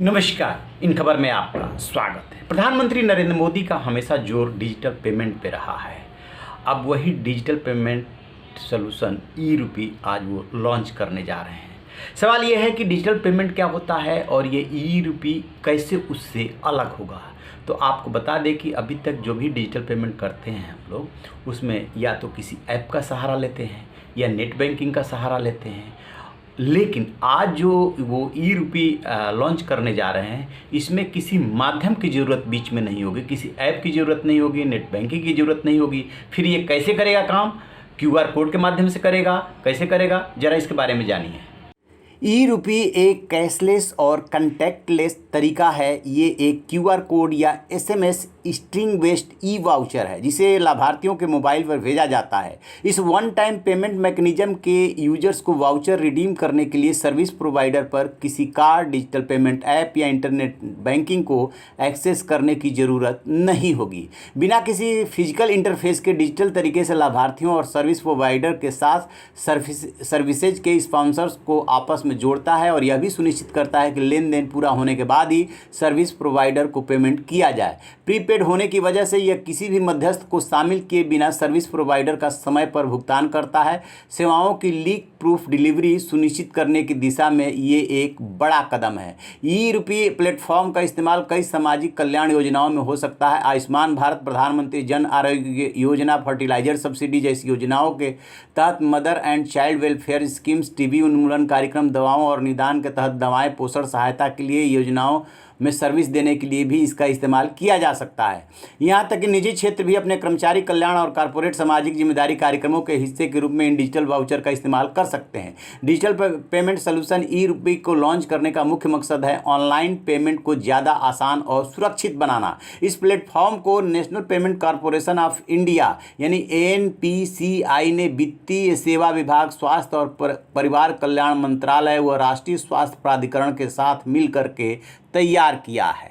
नमस्कार। इन खबर में आपका स्वागत है। प्रधानमंत्री नरेंद्र मोदी का हमेशा जोर डिजिटल पेमेंट पे रहा है। अब वही डिजिटल पेमेंट सॉल्यूशन ई-रूपी आज वो लॉन्च करने जा रहे हैं। सवाल ये है कि डिजिटल पेमेंट क्या होता है और ये ई-रूपी कैसे उससे अलग होगा। तो आपको बता दें कि अभी तक जो भी डिजिटल पेमेंट करते हैं हम लोग, उसमें या तो किसी ऐप का सहारा लेते हैं या नेट बैंकिंग का सहारा लेते हैं। लेकिन आज जो वो ई-रूपी लॉन्च करने जा रहे हैं, इसमें किसी माध्यम की ज़रूरत बीच में नहीं होगी, किसी ऐप की ज़रूरत नहीं होगी, नेट बैंकिंग की ज़रूरत नहीं होगी। फिर ये कैसे करेगा काम? क्यूआर कोड के माध्यम से करेगा, कैसे करेगा, ज़रा इसके बारे में जानिए। ई-रूपी एक कैशलेस और कंटैक्टलेस तरीका है। ये एक क्यूआर कोड या एसएमएस स्ट्रिंग बेस्ड ई वाउचर है जिसे लाभार्थियों के मोबाइल पर भेजा जाता है। इस वन टाइम पेमेंट मैकेनिज्म के यूजर्स को वाउचर रिडीम करने के लिए सर्विस प्रोवाइडर पर किसी कार्ड, डिजिटल पेमेंट ऐप या इंटरनेट बैंकिंग को एक्सेस करने की ज़रूरत नहीं होगी। बिना किसी फिजिकल इंटरफेस के डिजिटल तरीके से लाभार्थियों और सर्विस प्रोवाइडर के साथ सर्विसेज के स्पॉन्सर्स को आपस में जोड़ता है और यह भी सुनिश्चित करता है कि लेन देन पूरा होने के बाद ही सर्विस प्रोवाइडर को पेमेंट किया जाए। प्रीपेड होने की वजह से यह किसी भी मध्यस्थ को शामिल किए बिना सर्विस प्रोवाइडर का समय पर भुगतान करता है। सेवाओं की लीक प्रूफ डिलीवरी सुनिश्चित करने की दिशा में ये एक बड़ा कदम है। ई-रूपी प्लेटफॉर्म का इस्तेमाल कई सामाजिक कल्याण योजनाओं में हो सकता है। आयुष्मान भारत, प्रधानमंत्री जन आरोग्य योजना, फर्टिलाइजर सब्सिडी जैसी योजनाओं के तहत mother and child welfare schemes, TB उन्मूलन कार्यक्रम, दवाओं और निदान के तहत दवाएं, पोषण सहायता के लिए योजनाओं में सर्विस देने के लिए भी इसका इस्तेमाल किया जा सकता है। यहाँ तक कि निजी क्षेत्र भी अपने कर्मचारी कल्याण और कॉर्पोरेट सामाजिक जिम्मेदारी कार्यक्रमों के हिस्से के रूप में इन डिजिटल वाउचर का इस्तेमाल कर सकते हैं। डिजिटल पेमेंट सॉल्यूशन ई-रूपी को लॉन्च करने का मुख्य मकसद है ऑनलाइन पेमेंट को ज़्यादा आसान और सुरक्षित बनाना। इस प्लेटफॉर्म को national payment corporation of India यानी एनपीसीआई ने वित्तीय सेवा विभाग, स्वास्थ्य और परिवार कल्याण मंत्रालय व राष्ट्रीय स्वास्थ्य प्राधिकरण के साथ मिल करके तैयार किया है।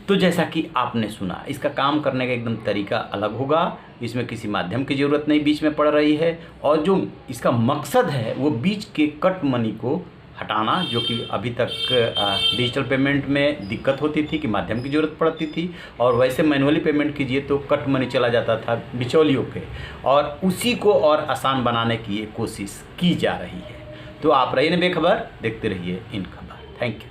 तो जैसा कि आपने सुना, इसका काम करने का एकदम तरीका अलग होगा। इसमें किसी माध्यम की ज़रूरत नहीं बीच में पड़ रही है और जो इसका मकसद है वो बीच के कट मनी को हटाना, जो कि अभी तक डिजिटल पेमेंट में दिक्कत होती थी कि माध्यम की ज़रूरत पड़ती थी और वैसे मैनुअली पेमेंट कीजिए तो कट मनी चला जाता था बिचौलियों के, और उसी को और आसान बनाने की ये कोशिश की जा रही है। तो आप रहिए बेखबर, देखते रहिए इन खबर। Thank you.